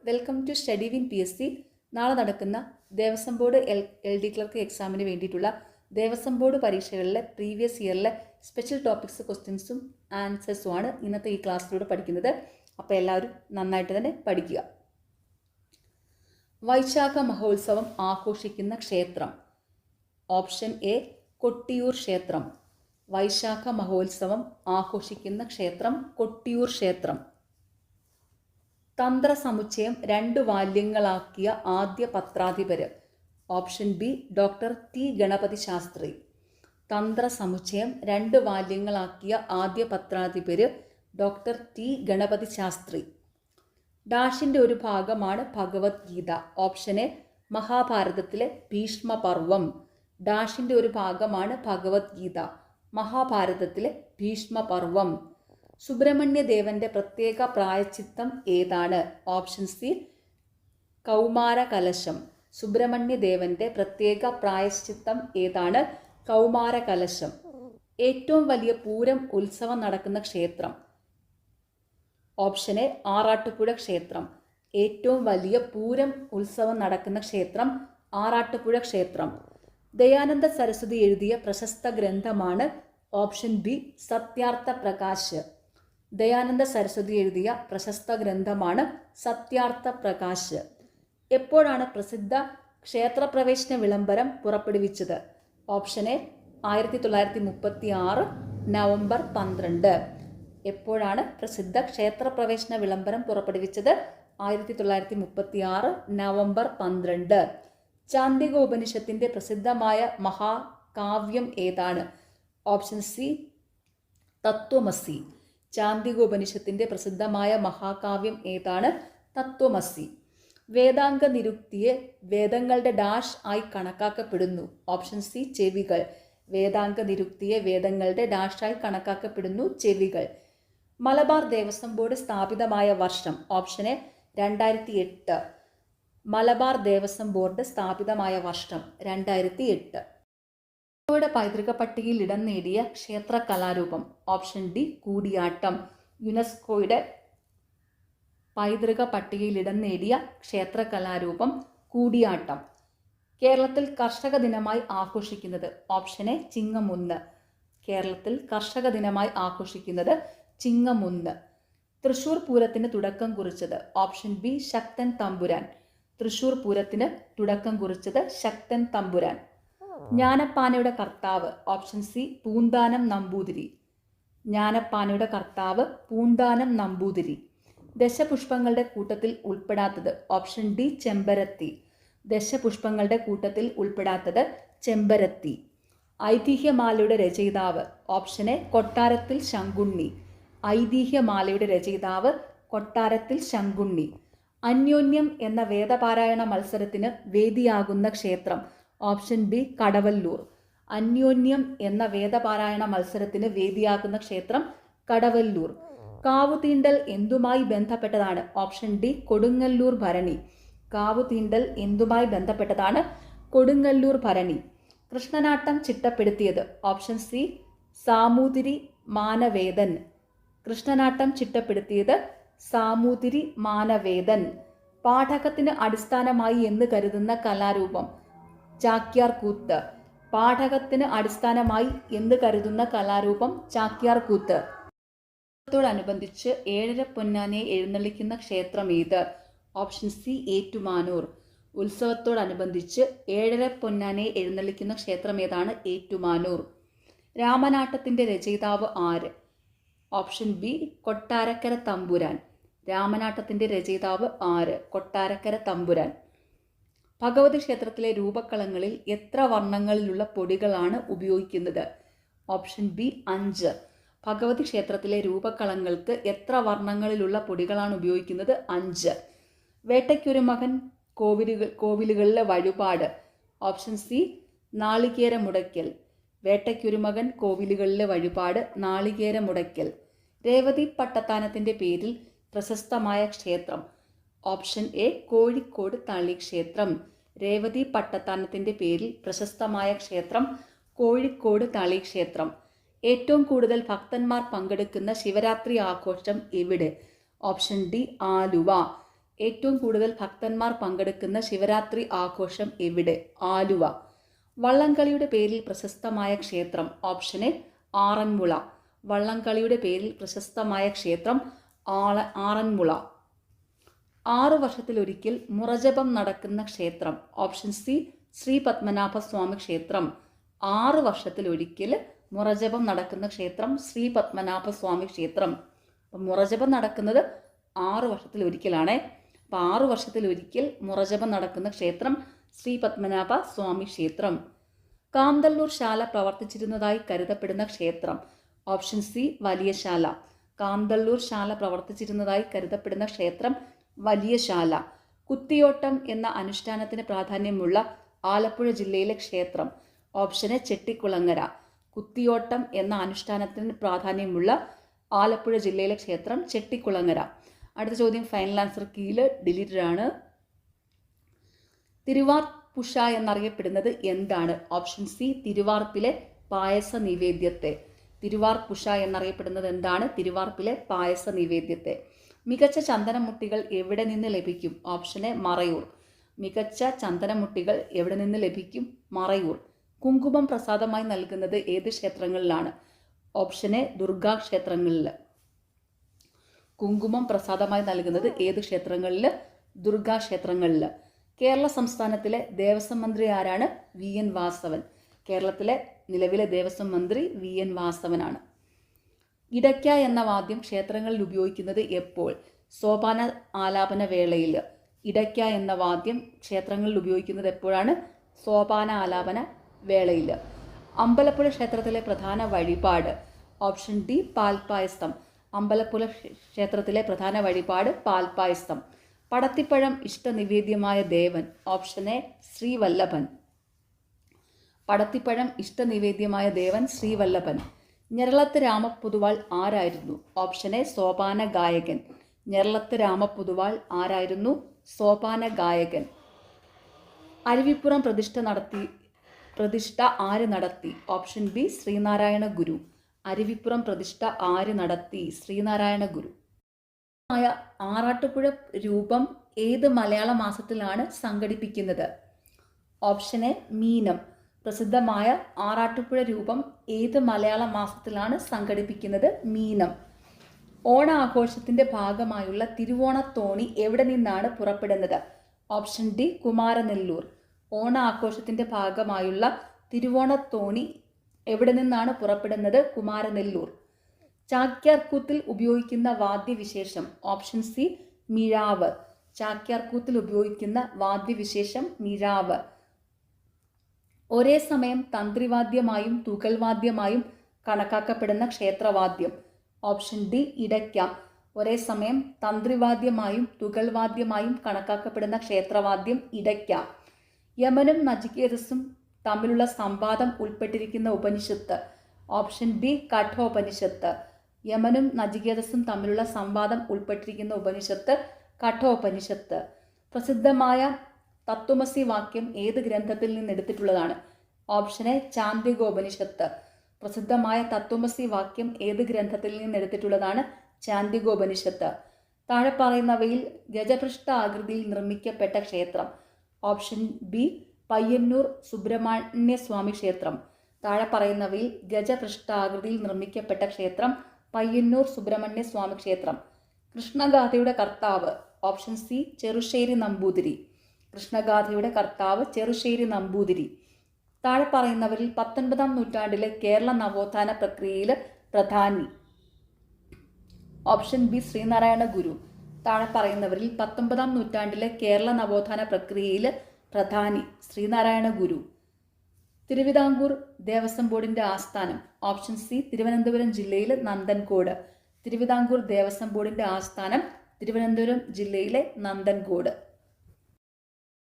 Welcome to study win PSC. നാളെ നടക്കുന്ന Devaswom board L D clerk എക്സാമിന് വേണ്ടിയിട്ടുള്ള ദേവസ്വം ബോർഡ് പരീക്ഷകളിലെ പ്രീവിയസ് ഇയറിലെ സ്പെഷ്യൽ ടോപ്പിക്സ് ക്വസ്റ്റ്യൻസും ആൻസേഴ്സുമാണ് ഇന്നത്തെ ഈ ക്ലാസ്സിലൂടെ പഠിക്കുന്നത്. അപ്പോൾ എല്ലാവരും നന്നായിട്ട് തന്നെ പഠിക്കുക. വൈശാഖ മഹോത്സവം ആഘോഷിക്കുന്ന ക്ഷേത്രം. ഓപ്ഷൻ എ കൊട്ടിയൂർ ക്ഷേത്രം. വൈശാഖ മഹോത്സവം ആഘോഷിക്കുന്ന ക്ഷേത്രം കൊട്ടിയൂർ ക്ഷേത്രം. തന്ത്രസമുച്ചയം 2 വാല്യങ്ങളാക്കിയ ആദ്യ പത്രാധിപര്. Option B doctor T Ganapathi Shastri. Tantrasamuchayam 2 വാല്യങ്ങളാക്കിയ ആദ്യ പത്രാധിപര് ഡോക്ടർ ടി ഗണപതി ശാസ്ത്രി. ഡാഷിൻ്റെ ഒരു ഭാഗമാണ് ഭഗവത്ഗീത. ഓപ്ഷൻ എ മഹാഭാരതത്തിലെ ഭീഷ്മപർവം. ഡാഷിൻ്റെ ഒരു ഭാഗമാണ് ഭഗവത്ഗീത. മഹാഭാരതത്തിലെ ഭീഷ്മപർവം. സുബ്രഹ്മണ്യദേവന്റെ പ്രത്യേക പ്രായശ്ചിത്തം ഏതാണ്? Option C കൗമാരകലശം. സുബ്രഹ്മണ്യദേവന്റെ പ്രത്യേക പ്രായശ്ചിത്തം ഏതാണ്? കൗമാരകലശം. ഏറ്റവും വലിയ പൂരം ഉത്സവം നടക്കുന്ന ക്ഷേത്രം. ഓപ്ഷൻ എ ആറാട്ടുപുഴ ക്ഷേത്രം. ഏറ്റവും വലിയ പൂരം ഉത്സവം നടക്കുന്ന ക്ഷേത്രം ആറാട്ടുപുഴ ക്ഷേത്രം. ദയാനന്ദ സരസ്വതി എഴുതിയ പ്രശസ്ത ഗ്രന്ഥമാണ് ഓപ്ഷൻ ബി സത്യാർത്ഥ പ്രകാശ്. ദയാനന്ദ സരസ്വതി എഴുതിയ പ്രശസ്ത ഗ്രന്ഥമാണ് സത്യാർത്ഥ പ്രകാശ്. എപ്പോഴാണ് പ്രസിദ്ധ ക്ഷേത്രപ്രവേശന വിളംബരം പുറപ്പെടുവിച്ചത്? Option A 1936 November 12. എപ്പോഴാണ് പ്രസിദ്ധ ക്ഷേത്രപ്രവേശന വിളംബരം പുറപ്പെടുവിച്ചത്? 1936 നവംബർ 12. ചാന്ദിക ഉപനിഷത്തിന്റെ പ്രസിദ്ധമായ മഹാകാവ്യം ഏതാണ്? ഓപ്ഷൻ സി തത്വമസി. ചാന്ദിക ഉപനിഷത്തിന്റെ പ്രസിദ്ധമായ മഹാകാവ്യം ഏതാണ്? തത്വമസി. വേദാംഗ നിരുക്തിയെ വേദങ്ങളുടെ ഡാഷ് ആയി കണക്കാക്കപ്പെടുന്നു. ഓപ്ഷൻ സി ചെവികൾ. വേദാംഗ നിരുക്തിയെ വേദങ്ങളുടെ ഡാഷായി കണക്കാക്കപ്പെടുന്നു. ചെവികൾ. മലബാർ ദേവസ്വം ബോർഡ് സ്ഥാപിതമായ വർഷം. Option A 2008. Malabar Devaswom board സ്ഥാപിതമായ വർഷം 2008. യുടെ പൈതൃക പട്ടികയിൽ ഇടം നേടിയ ക്ഷേത്ര കലാരൂപം. Option D Koodiyattam. യുനെസ്കോയുടെ പൈതൃക പട്ടികയിൽ ഇടം നേടിയ ക്ഷേത്ര കലാരൂപം കൂടിയാട്ടം. കേരളത്തിൽ കർഷക ദിനമായി ആഘോഷിക്കുന്നത്. ഓപ്ഷൻ എ ചിങ്ങം-1. കേരളത്തിൽ കർഷക ദിനമായി ആഘോഷിക്കുന്നത് ചിങ്ങം-1. തൃശൂർ പൂരത്തിന് തുടക്കം കുറിച്ചത്. Option B Sakthan Thampuran. തൃശൂർ പൂരത്തിന് തുടക്കം കുറിച്ചത് ശക്തൻ തമ്പുരാൻ. ജ്ഞാനപ്പാനയുടെ കർത്താവ്. Option C Poonthanam Namboothiri. ജ്ഞാനപ്പാനയുടെ കർത്താവ് പൂന്താനം നമ്പൂതിരി. ദശപുഷ്പങ്ങളുടെ കൂട്ടത്തിൽ ഉൾപ്പെടാത്തത്. ഓപ്ഷൻ ഡി ചെമ്പരത്തി. ദശപുഷ്പങ്ങളുടെ കൂട്ടത്തിൽ ഉൾപ്പെടാത്തത് ചെമ്പരത്തി. ഐതിഹ്യമാലയുടെ രചയിതാവ്. ഓപ്ഷൻ എ കൊട്ടാരത്തിൽ ശങ്കുണ്ണി. ഐതിഹ്യമാലയുടെ രചയിതാവ് കൊട്ടാരത്തിൽ ശങ്കുണ്ണി. അന്യോന്യം എന്ന വേദപാരായണ മത്സരത്തിന് വേദിയാകുന്ന ക്ഷേത്രം. Option B Kadavallur. അന്യോന്യം എന്ന വേദപാരായണ മത്സരത്തിന് വേദിയാകുന്ന ക്ഷേത്രം കടവല്ലൂർ. കാവുതീണ്ടൽ എന്തുമായി ബന്ധപ്പെട്ടതാണ്? Option D Kodungallur Bharani. കാവുതീണ്ടൽ എന്തുമായി ബന്ധപ്പെട്ടതാണ്? കൊടുങ്ങല്ലൂർ ഭരണി. കൃഷ്ണനാട്ടം ചിട്ടപ്പെടുത്തിയത്. Option C Samoothiri Manavedan. കൃഷ്ണനാട്ടം ചിട്ടപ്പെടുത്തിയത് സാമൂതിരി മാനവേദൻ. പാഠകത്തിന് അടിസ്ഥാനമായി എന്ന് കരുതുന്ന കലാരൂപം. ചാക്യാർ കൂത്ത്. പാഠകത്തിന് അടിസ്ഥാനമായി എന്ന് കരുതുന്ന കലാരൂപം ചാക്യാർ കൂത്ത്. ഉത്സവത്തോടനുബന്ധിച്ച് 7.5 പൊന്നാനയെ എഴുന്നള്ളിക്കുന്ന ക്ഷേത്രം ഏത്? Option C Ettumanoor. ഉത്സവത്തോടനുബന്ധിച്ച് 7.5 പൊന്നാനയെ എഴുന്നള്ളിക്കുന്ന ക്ഷേത്രം ഏതാണ്? ഏറ്റുമാനൂർ. രാമനാട്ടത്തിന്റെ രചയിതാവ് ആര്? ഓപ്ഷൻ ബി കൊട്ടാരക്കര തമ്പുരാൻ. രാമനാട്ടത്തിന്റെ രചയിതാവ് ആര്? കൊട്ടാരക്കര തമ്പുരാൻ. ഭഗവതി ക്ഷേത്രത്തിലെ രൂപക്കളങ്ങളിൽ എത്ര വർണ്ണങ്ങളിലുള്ള പൊടികളാണ് ഉപയോഗിക്കുന്നത്? Option B 5. ഭഗവതി ക്ഷേത്രത്തിലെ രൂപക്കളങ്ങൾക്ക് എത്ര വർണ്ണങ്ങളിലുള്ള പൊടികളാണ് ഉപയോഗിക്കുന്നത്? 5. വേട്ടയ്ക്കൊരു മകൻ കോവിലുകളിലെ വഴിപാട്. Option C നാളികേരമുടയ്ക്കൽ. വേട്ടയ്ക്കൊരു മകൻ കോവിലുകളിലെ വഴിപാട് നാളികേരമുടയ്ക്കൽ. രേവതി പട്ടത്താനത്തിന്റെ പേരിൽ പ്രശസ്തമായ ക്ഷേത്രം. ഓപ്ഷൻ എ കോഴിക്കോട് തളി ക്ഷേത്രം. രേവതി പട്ടത്താനത്തിന്റെ പേരിൽ പ്രശസ്തമായ ക്ഷേത്രം കോഴിക്കോട് തളി ക്ഷേത്രം. ഏറ്റവും കൂടുതൽ ഭക്തന്മാർ പങ്കെടുക്കുന്ന ശിവരാത്രി ആഘോഷം എവിടെ? Option D Aluva. ഏറ്റവും കൂടുതൽ ഭക്തന്മാർ പങ്കെടുക്കുന്ന ശിവരാത്രി ആഘോഷം എവിടെ? ആലുവ. വള്ളംകളിയുടെ പേരിൽ പ്രശസ്തമായ ക്ഷേത്രം? Option A Aranmula. വള്ളംകളിയുടെ പേരിൽ പ്രശസ്തമായ ക്ഷേത്രം ആറന്മുള. 6 വർഷത്തിലൊരിക്കൽ മുറജപം നടക്കുന്ന ക്ഷേത്രം? ഓപ്ഷൻ സി ശ്രീ പത്മനാഭസ്വാമി ക്ഷേത്രം. 6 വർഷത്തിലൊരിക്കൽ മുറജപം നടക്കുന്ന ക്ഷേത്രം ശ്രീ പത്മനാഭസ്വാമി ക്ഷേത്രം. അപ്പം മുറജപം നടക്കുന്നത് 6 വർഷത്തിലൊരിക്കലാണേ. അപ്പം 6 വർഷത്തിലൊരിക്കൽ മുറജപം നടക്കുന്ന ക്ഷേത്രം ശ്രീ പത്മനാഭ സ്വാമി ക്ഷേത്രം. കാന്തല്ലൂർ ശാല പ്രവർത്തിച്ചിരുന്നതായി കരുതപ്പെടുന്ന ക്ഷേത്രം? ഓപ്ഷൻ സി വലിയ ശാല. കാന്തല്ലൂർ ശാല പ്രവർത്തിച്ചിരുന്നതായി കരുതപ്പെടുന്ന ക്ഷേത്രം വലിയ ശാല. കുത്തിയോട്ടം എന്ന അനുഷ്ഠാനത്തിന് പ്രാധാന്യമുള്ള ആലപ്പുഴ ജില്ലയിലെ ക്ഷേത്രം? Option A Chettikulangara. കുത്തിയോട്ടം എന്ന അനുഷ്ഠാനത്തിന് പ്രാധാന്യമുള്ള ആലപ്പുഴ ജില്ലയിലെ ക്ഷേത്രം ചെട്ടിക്കുളങ്ങര. അടുത്ത ചോദ്യം ഫൈനൽ ആൻസർ കീഴിൽ ഡിലീറ്റഡ് ആണ്. തിരുവാർ പുഷ എന്നറിയപ്പെടുന്നത് എന്താണ്? ഓപ്ഷൻ സി തിരുവാർപ്പിലെ പായസ നിവേദ്യത്തെ. തിരുവാർ പുഷ എന്നറിയപ്പെടുന്നത് എന്താണ്? തിരുവാർപ്പിലെ പായസ നിവേദ്യത്തെ. മികച്ച ചന്ദനമുട്ടികൾ എവിടെ നിന്ന് ലഭിക്കും? Option A Marayur. മികച്ച ചന്ദനമുട്ടികൾ എവിടെ നിന്ന് ലഭിക്കും? മറയൂർ. കുങ്കുമം പ്രസാദമായി നൽകുന്നത് ഏത് ക്ഷേത്രങ്ങളിലാണ്? ഓപ്ഷൻ എ ദുർഗാ ക്ഷേത്രങ്ങളിൽ. കുങ്കുമം പ്രസാദമായി നൽകുന്നത് ഏത് ക്ഷേത്രങ്ങളിൽ? ദുർഗാ ക്ഷേത്രങ്ങളിൽ. കേരള സംസ്ഥാനത്തിലെ ദേവസ്വം മന്ത്രി ആരാണ്? V N Vasavan. കേരളത്തിലെ നിലവിലെ ദേവസ്വം മന്ത്രി വി എൻ വാസവനാണ്. ഇടയ്ക്ക എന്ന വാദ്യം ക്ഷേത്രങ്ങളിൽ ഉപയോഗിക്കുന്നത് എപ്പോൾ? സോപാന ആലാപന വേളയിൽ. ഇടയ്ക്ക എന്ന വാദ്യം ക്ഷേത്രങ്ങളിൽ ഉപയോഗിക്കുന്നത് എപ്പോഴാണ്? സോപാന ആലാപന വേളയിൽ. അമ്പലപ്പുഴ ക്ഷേത്രത്തിലെ പ്രധാന വഴിപാട്? ഓപ്ഷൻ ഡി പാൽപ്പായസം. അമ്പലപ്പുഴ ക്ഷേത്രത്തിലെ പ്രധാന വഴിപാട് പാൽപ്പായസം. പടത്തിപ്പഴം ഇഷ്ടനിവേദ്യമായ ദേവൻ? Option A Sreevallabhan. പടത്തിപ്പഴം ഇഷ്ടനിവേദ്യമായ ദേവൻ ശ്രീവല്ലഭൻ. ഞെരളത്ത് രാമപ്പൊതുവാൾ ആരായിരുന്നു? ഓപ്ഷൻ എ സോപാന ഗായകൻ. ഞെരളത്ത് രാമപ്പൊതുവാൾ ആരായിരുന്നു? സോപാന ഗായകൻ. അരുവിപ്പുറം പ്രതിഷ്ഠ ആര് നടത്തി? ഓപ്ഷൻ ബി ശ്രീനാരായണ ഗുരു. അരുവിപ്പുറം പ്രതിഷ്ഠ ആര് നടത്തി? ശ്രീനാരായണ ഗുരു. ആറാട്ടുപുഴ രൂപം ഏത് മലയാള മാസത്തിലാണ് സംഘടിപ്പിക്കുന്നത്? ഓപ്ഷൻ എ മീനം. പ്രസിദ്ധമായ ആറാട്ടുപുഴ രൂപം ഏത് മലയാള മാസത്തിലാണ് സംഘടിപ്പിക്കുന്നത്? മീനം. ഓണ ആഘോഷത്തിന്റെ ഭാഗമായുള്ള തിരുവോണത്തോണി എവിടെ നിന്നാണ് പുറപ്പെടുന്നത്? Option D Kumaranellur. ഓണ ആഘോഷത്തിന്റെ ഭാഗമായുള്ള തിരുവോണത്തോണി എവിടെ നിന്നാണ് പുറപ്പെടുന്നത്? കുമാരനെല്ലൂർ. ചാക്യാർകൂത്തിൽ ഉപയോഗിക്കുന്ന വാദ്യവിശേഷം? ഓപ്ഷൻ സി മിഴാവ്. ചാക്യാർകൂത്തിൽ ഉപയോഗിക്കുന്ന വാദ്യവിശേഷം മിഴാവ്. ഒരേ സമയം തന്ത്രിവാദ്യമായും തുകൽവാദ്യമായും കണക്കാക്കപ്പെടുന്ന ക്ഷേത്രവാദ്യം? ഓപ്ഷൻ ഡി ഇടയ്ക്ക. ഒരേ സമയം തന്ത്രിവാദ്യമായും തുകൽവാദ്യമായും കണക്കാക്കപ്പെടുന്ന ക്ഷേത്രവാദ്യം ഇടയ്ക്ക. യമനും നചികേതസും തമ്മിലുള്ള സംവാദം ഉൾപ്പെട്ടിരിക്കുന്ന ഉപനിഷത്ത്? Option B Kathopanishad. യമനും നചികേതസും തമ്മിലുള്ള സംവാദം ഉൾപ്പെട്ടിരിക്കുന്ന ഉപനിഷത്ത് കഠോപനിഷത്ത്. പ്രസിദ്ധമായ തത്വമസി വാക്യം ഏത് ഗ്രന്ഥത്തിൽ നിന്ന് എടുത്തിട്ടുള്ളതാണ്? Option A ചാന്ദികോപനിഷത്ത്. പ്രസിദ്ധമായ തത്വമസി വാക്യം ഏത് ഗ്രന്ഥത്തിൽ നിന്ന് എടുത്തിട്ടുള്ളതാണ്? ചാന്ദികോപനിഷത്ത്. താഴെ പറയുന്നവയിൽ ഗജപൃഷ്ഠ ആകൃതിയിൽ നിർമ്മിക്കപ്പെട്ട ക്ഷേത്രം? ഓപ്ഷൻ ബി പയ്യന്നൂർ സുബ്രഹ്മണ്യ സ്വാമി ക്ഷേത്രം. താഴെ പറയുന്നവയിൽ ഗജപൃഷ്ഠാകൃതിയിൽ നിർമ്മിക്കപ്പെട്ട ക്ഷേത്രം പയ്യന്നൂർ സുബ്രഹ്മണ്യ സ്വാമി ക്ഷേത്രം. കൃഷ്ണഗാഥയുടെ കർത്താവ്? Option C Cherusseri Namboothiri. കൃഷ്ണഗാഥയുടെ കർത്താവ് ചെറുശ്ശേരി നമ്പൂതിരി. താഴെ പറയുന്നവരിൽ 19-ാം നൂറ്റാണ്ടിലെ കേരള നവോത്ഥാന പ്രക്രിയയിൽ പ്രധാനി? ഓപ്ഷൻ ബി ശ്രീനാരായണ ഗുരു. താഴെ പറയുന്നവരിൽ 19-ാം നൂറ്റാണ്ടിലെ കേരള നവോത്ഥാന പ്രക്രിയയിൽ പ്രധാനി? ശ്രീനാരായണ ഗുരു. തിരുവിതാംകൂർ ദേവസ്വം ബോർഡിന്റെ ആസ്ഥാനം? ഓപ്ഷൻ സി തിരുവനന്തപുരം ജില്ലയിലെ നന്ദൻകോട്. തിരുവിതാംകൂർ ദേവസ്വം ബോർഡിന്റെ ആസ്ഥാനം തിരുവനന്തപുരം ജില്ലയിലെ നന്ദൻകോട്.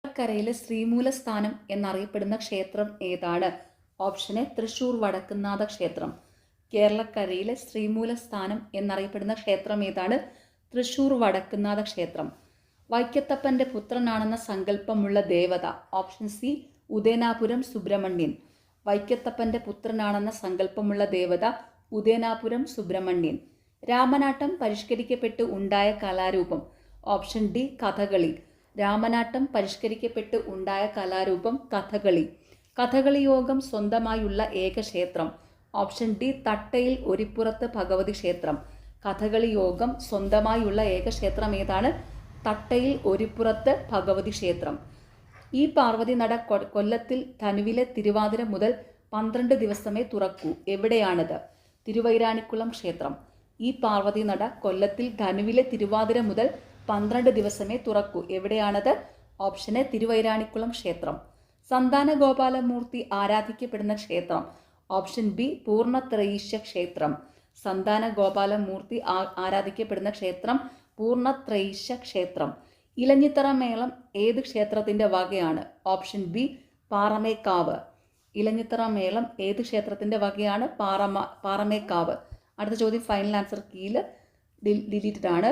കേരളക്കരയിലെ ശ്രീമൂലസ്ഥാനം എന്നറിയപ്പെടുന്ന ക്ഷേത്രം ഏതാണ്? ഓപ്ഷൻ എ തൃശൂർ വടക്കുംനാഥ ക്ഷേത്രം. കേരളക്കരയിലെ ശ്രീമൂലസ്ഥാനം എന്നറിയപ്പെടുന്ന ക്ഷേത്രം ഏതാണ്? തൃശൂർ വടക്കുംനാഥ ക്ഷേത്രം. വൈക്കത്തപ്പന്റെ പുത്രനാണെന്ന സങ്കല്പമുള്ള ദേവത? Option C Udayanapuram Subrahmanyan. വൈക്കത്തപ്പന്റെ പുത്രനാണെന്ന സങ്കല്പമുള്ള ദേവത ഉദയനാപുരം സുബ്രഹ്മണ്യൻ. രാമനാട്ടം പരിഷ്കരിക്കപ്പെട്ട് ഉണ്ടായ കലാരൂപം? Option D Kathakali. രാമനാട്ടം പരിഷ്കരിക്കപ്പെട്ട് ഉണ്ടായ കലാരൂപം കഥകളി. കഥകളി യോഗം സ്വന്തമായുള്ള ഏക ക്ഷേത്രം. ഓപ്ഷൻ ഡി തട്ടയിൽ ഒരിപ്പുറത്ത് ഭഗവതി ക്ഷേത്രം. കഥകളി യോഗം സ്വന്തമായുള്ള ഏക ക്ഷേത്രം ഏതാണ്? തട്ടയിൽ ഒരിപ്പുറത്ത് ഭഗവതി ക്ഷേത്രം. ഈ പാർവതി നട കൊല്ലത്തിൽ ധനുവിലെ തിരുവാതിര മുതൽ 12 ദിവസമേ തുറക്കൂ. എവിടെയാണത്? തിരുവൈരാണിക്കുളം ക്ഷേത്രം. ഈ പാർവതി നട കൊല്ലത്തിൽ ധനുവിലെ തിരുവാതിര മുതൽ 12 ദിവസമേ തുറക്കൂ. എവിടെയാണത്? ഓപ്ഷൻ എ തിരുവൈരാണിക്കുളം ക്ഷേത്രം. സന്താന ഗോപാലമൂർത്തി ആരാധിക്കപ്പെടുന്ന ക്ഷേത്രം. ഓപ്ഷൻ ബി പൂർണ്ണത്രയീശ ക്ഷേത്രം. സന്താന ഗോപാലമൂർത്തി ആരാധിക്കപ്പെടുന്ന ക്ഷേത്രം പൂർണ്ണത്രയീശ ക്ഷേത്രം. ഇലഞ്ഞിത്തറ മേളം ഏത് ക്ഷേത്രത്തിൻ്റെ വകയാണ്? Option B Paramekkavu. ഇലഞ്ഞിത്തറ മേളം ഏത് ക്ഷേത്രത്തിൻ്റെ വകയാണ്? പാറമേക്കാവ്. അടുത്ത ചോദ്യം ഫൈനൽ ആൻസർ കീയിൽ ഡിലീറ്റഡ് ആണ്.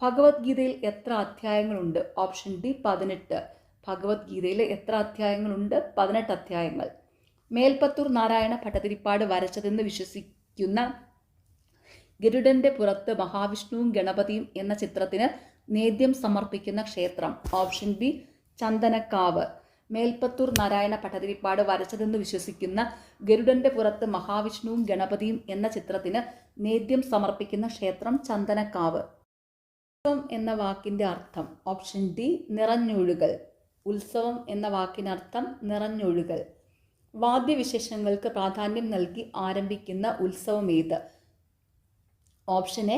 ഭഗവത്ഗീതയിൽ എത്ര അധ്യായങ്ങളുണ്ട്? Option D 18. ഭഗവത്ഗീതയിൽ എത്ര അധ്യായങ്ങളുണ്ട്? 18 അധ്യായങ്ങൾ. മേൽപ്പത്തൂർ നാരായണ ഭട്ടതിരിപ്പാട് വരച്ചതെന്ന് വിശ്വസിക്കുന്ന ഗരുഡന്റെ പുറത്ത് മഹാവിഷ്ണുവും ഗണപതിയും എന്ന ചിത്രത്തിന് നേദ്യം സമർപ്പിക്കുന്ന ക്ഷേത്രം. Option B Chandanakkavu. മേൽപ്പത്തൂർ നാരായണ ഭട്ടതിരിപ്പാട് വരച്ചതെന്ന് വിശ്വസിക്കുന്ന ഗരുഡന്റെ പുറത്ത് മഹാവിഷ്ണുവും ഗണപതിയും എന്ന ചിത്രത്തിന് നേദ്യം സമർപ്പിക്കുന്ന ക്ഷേത്രം ചന്ദനക്കാവ്. ഉത്സവം എന്ന വാക്കിൻ്റെ അർത്ഥം. ഓപ്ഷൻ ഡി നിറഞ്ഞൊഴുകൽ. ഉത്സവം എന്ന വാക്കിനർത്ഥം നിറഞ്ഞൊഴുകൽ. വാദ്യവിശേഷങ്ങൾക്ക് പ്രാധാന്യം നൽകി ആരംഭിക്കുന്ന ഉത്സവം ഏത്? Option A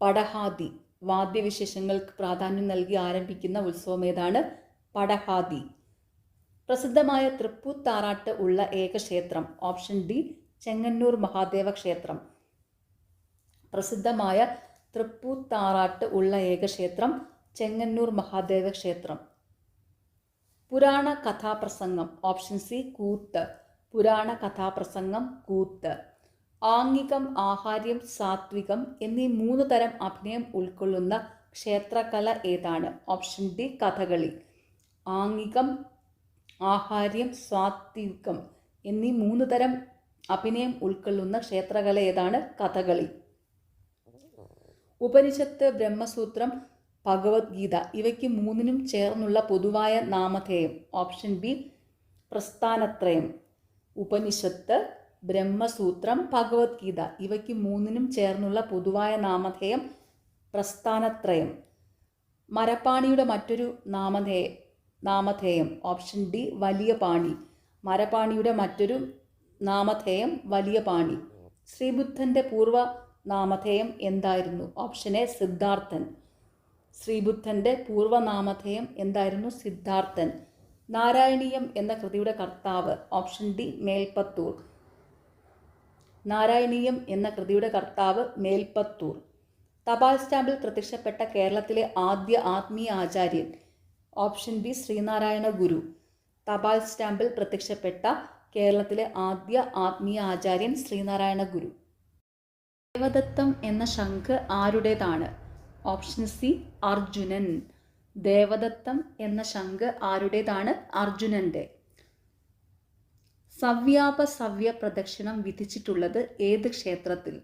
പടഹാദി. വാദ്യവിശേഷങ്ങൾക്ക് പ്രാധാന്യം നൽകി ആരംഭിക്കുന്ന ഉത്സവം ഏതാണ്? പടഹാദി. പ്രസിദ്ധമായ തൃപ്പൂത്താറാട്ട് ഉള്ള ഏക ക്ഷേത്രം. ഓപ്ഷൻ ഡി ചെങ്ങന്നൂർ മഹാദേവ ക്ഷേത്രം. പ്രസിദ്ധമായ തൃപ്പൂത്താറാട്ട് ഉള്ള ഏക ക്ഷേത്രം ചെങ്ങന്നൂർ മഹാദേവ ക്ഷേത്രം. പുരാണ കഥാപ്രസംഗം. ഓപ്ഷൻ സി കൂത്ത്. പുരാണ കഥാപ്രസംഗം കൂത്ത്. ആംഗികം, ആഹാര്യം, സാത്വികം എന്നീ 3 തരം അഭിനയം ഉൾക്കൊള്ളുന്ന ക്ഷേത്രകല ഏതാണ്? Option D Kathakali. ആംഗികം, ആഹാര്യം, സാത്വികം എന്നീ 3 തരം അഭിനയം ഉൾക്കൊള്ളുന്ന ക്ഷേത്രകല ഏതാണ്? കഥകളി. ഉപനിഷത്ത്, ബ്രഹ്മസൂത്രം, ഭഗവത്ഗീത ഇവയ്ക്ക് 3നും ചേർന്നുള്ള പൊതുവായ നാമധേയം. ഓപ്ഷൻ ബി പ്രസ്ഥാനത്രയം. ഉപനിഷത്ത്, ബ്രഹ്മസൂത്രം, ഭഗവത്ഗീത ഇവയ്ക്ക് 3നും ചേർന്നുള്ള പൊതുവായ നാമധേയം പ്രസ്ഥാനത്രയം. മരപ്പാണിയുടെ മറ്റൊരു നാമധേയം. ഓപ്ഷൻ ഡി വലിയ പാണി. മരപ്പാണിയുടെ മറ്റൊരു നാമധേയം വലിയ പാണി. ശ്രീബുദ്ധൻ്റെ പൂർവ്വ നാമധേയം എന്തായിരുന്നു? Option A Siddharthan. ശ്രീബുദ്ധൻ്റെ പൂർവ്വനാമധേയം എന്തായിരുന്നു? സിദ്ധാർത്ഥൻ. നാരായണീയം എന്ന കൃതിയുടെ കർത്താവ്. Option D Melpathur. നാരായണീയം എന്ന കൃതിയുടെ കർത്താവ് മേൽപ്പത്തൂർ. തപാൽ സ്റ്റാമ്പിൽ പ്രത്യക്ഷപ്പെട്ട കേരളത്തിലെ ആദ്യ ആത്മീയ ആചാര്യൻ. ഓപ്ഷൻ ബി ശ്രീനാരായണ ഗുരു. തപാൽ സ്റ്റാമ്പിൽ പ്രത്യക്ഷപ്പെട്ട കേരളത്തിലെ ആദ്യ ആത്മീയ ആചാര്യൻ ശ്രീനാരായണ ഗുരു. ദേവദത്തം എന്ന ശംഖ് ആരുടേതാണ്? Option C Arjunan. ദേവദത്തം എന്ന ശംഖ് ആരുടേതാണ്? അർജുനൻ്റെ. സവ്യാപസവ്യ പ്രദക്ഷിണം വിധിച്ചിട്ടുള്ളത് ഏത് ക്ഷേത്രത്തിൽ?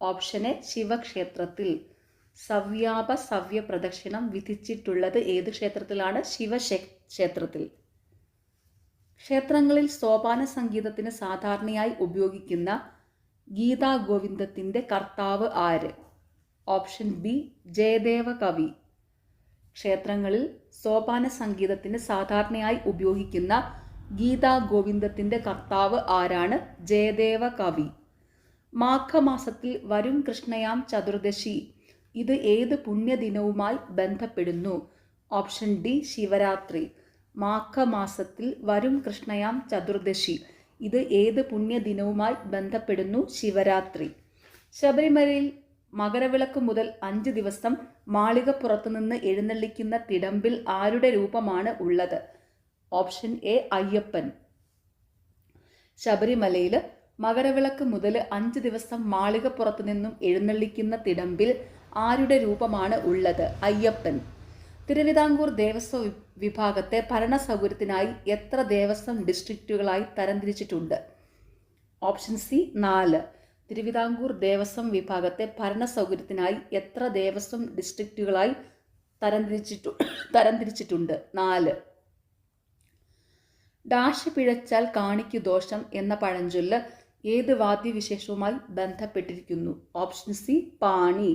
ഓപ്ഷൻ എ ശിവക്ഷേത്രത്തിൽ. സവ്യാപസവ്യ പ്രദക്ഷിണം വിധിച്ചിട്ടുള്ളത് ഏത് ക്ഷേത്രത്തിലാണ്? ശിവക്ഷേത്രത്തിൽ. ക്ഷേത്രങ്ങളിൽ സോപാന സംഗീതത്തിന് സാധാരണയായി ഉപയോഗിക്കുന്ന ഗീതാഗോവിന്ദത്തിൻ്റെ കർത്താവ് ആര്? ഓപ്ഷൻ ബി ജയദേവ കവി. ക്ഷേത്രങ്ങളിൽ സോപാന സംഗീതത്തിന് സാധാരണയായി ഉപയോഗിക്കുന്ന ഗീതാഗോവിന്ദത്തിൻ്റെ കർത്താവ് ആരാണ്? ജയദേവ കവി. മാഘമാസത്തിൽ വരും കൃഷ്ണയാം ചതുർദശി ഇത് ഏത് പുണ്യദിനവുമായി ബന്ധപ്പെടുന്നു? Option D Shivaratri. മാഘമാസത്തിൽ വരും കൃഷ്ണയാം ചതുർദശി ഇത് ഏത് പുണ്യദിനവുമായി ബന്ധപ്പെടുന്നു? ശിവരാത്രി. ശബരിമലയിൽ മകരവിളക്ക് മുതൽ 5 ദിവസം മാളികപ്പുറത്തു നിന്ന് എഴുന്നള്ളിക്കുന്ന തിടമ്പിൽ ആരുടെ രൂപമാണ് ഉള്ളത്? Option A Ayyappan. ശബരിമലയിൽ മകരവിളക്ക് മുതൽ 5 ദിവസം മാളികപ്പുറത്തു നിന്നും എഴുന്നള്ളിക്കുന്ന തിടമ്പിൽ ആരുടെ രൂപമാണ് ഉള്ളത്? അയ്യപ്പൻ. തിരുവിതാംകൂർ ദേവസ്വം വിഭാഗത്തെ ഭരണസൗകര്യത്തിനായി എത്ര ദേവസ്വം ഡിസ്ട്രിക്റ്റുകളായി തരംതിരിച്ചിട്ടുണ്ട്? Option C 4. തിരുവിതാംകൂർ ദേവസ്വം വിഭാഗത്തെ ഭരണസൗകര്യത്തിനായി എത്ര ദേവസ്വം ഡിസ്ട്രിക്റ്റുകളായി തരംതിരിച്ചിട്ടുണ്ട്. 4. ഡാഷ് പിഴച്ചാൽ കാണിക്കു ദോഷം എന്ന പഴഞ്ചൊല്ല് ഏത് വാദ്യവിശേഷവുമായി ബന്ധപ്പെട്ടിരിക്കുന്നു? ഓപ്ഷൻ സി പാണി.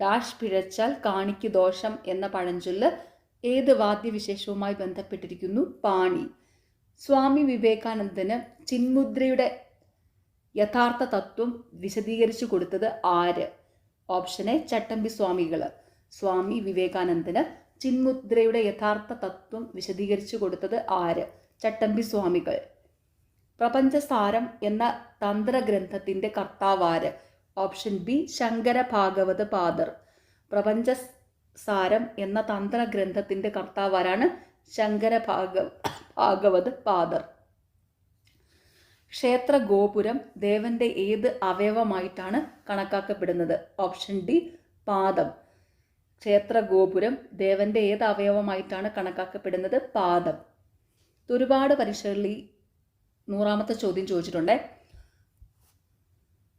ഡാഷ് പിഴച്ചാൽ കാണിക്കു ദോഷം എന്ന പഴഞ്ചൊല്ല് ഏത് വാദ്യവിശേഷവുമായി ബന്ധപ്പെട്ടിരിക്കുന്നു? പാണി. സ്വാമി വിവേകാനന്ദന് ചിന്മുദ്രയുടെ യഥാർത്ഥ തത്വം വിശദീകരിച്ചു കൊടുത്തത് ആര്? ഓപ്ഷൻ എ ചട്ടമ്പി സ്വാമികൾ. സ്വാമി വിവേകാനന്ദന് ചിന്മുദ്രയുടെ യഥാർത്ഥ തത്വം വിശദീകരിച്ചു കൊടുത്തത് ആര്? ചട്ടമ്പി സ്വാമികൾ. പ്രപഞ്ചസാരം എന്ന തന്ത്രഗ്രന്ഥത്തിന്റെ കർത്താവാര്? ഓപ്ഷൻ ബി ശങ്കര ഭാഗവത പാദർ. പ്രപഞ്ചസാരം എന്ന തന്ത്രഗ്രന്ഥത്തിന്റെ കർത്താവാരാണ്? ശങ്കര ഭാഗവത പാദർ. ക്ഷേത്ര ഗോപുരം ദേവന്റെ ഏത് അവയവമായിട്ടാണ് കണക്കാക്കപ്പെടുന്നത്? ഓപ്ഷൻ ഡി പാദം. ക്ഷേത്ര ഗോപുരം ദേവന്റെ ഏത് അവയവമായിട്ടാണ് കണക്കാക്കപ്പെടുന്നത്? പാദം. ഒരുപാട് പരീക്ഷകളിൽ ഈ 100ാമത്തെ ചോദ്യം ചോദിച്ചിട്ടുണ്ടേ.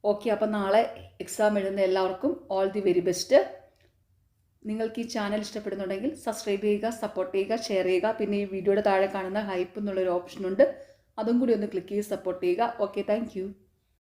ഓക്കെ, അപ്പം നാളെ എക്സാം എഴുതുന്ന എല്ലാവർക്കും ഓൾ ദി വെരി ബെസ്റ്റ്. നിങ്ങൾക്ക് ഈ ചാനൽ ഇഷ്ടപ്പെടുന്നുണ്ടെങ്കിൽ സബ്സ്ക്രൈബ് ചെയ്യുക, സപ്പോർട്ട് ചെയ്യുക, ഷെയർ ചെയ്യുക. പിന്നെ ഈ വീഡിയോയുടെ താഴെ കാണുന്ന ഹൈപ്പ് എന്നുള്ളൊരു ഓപ്ഷനുണ്ട്, അതും കൂടി ഒന്ന് ക്ലിക്ക് ചെയ്ത് സപ്പോർട്ട് ചെയ്യുക. Okay, thank you.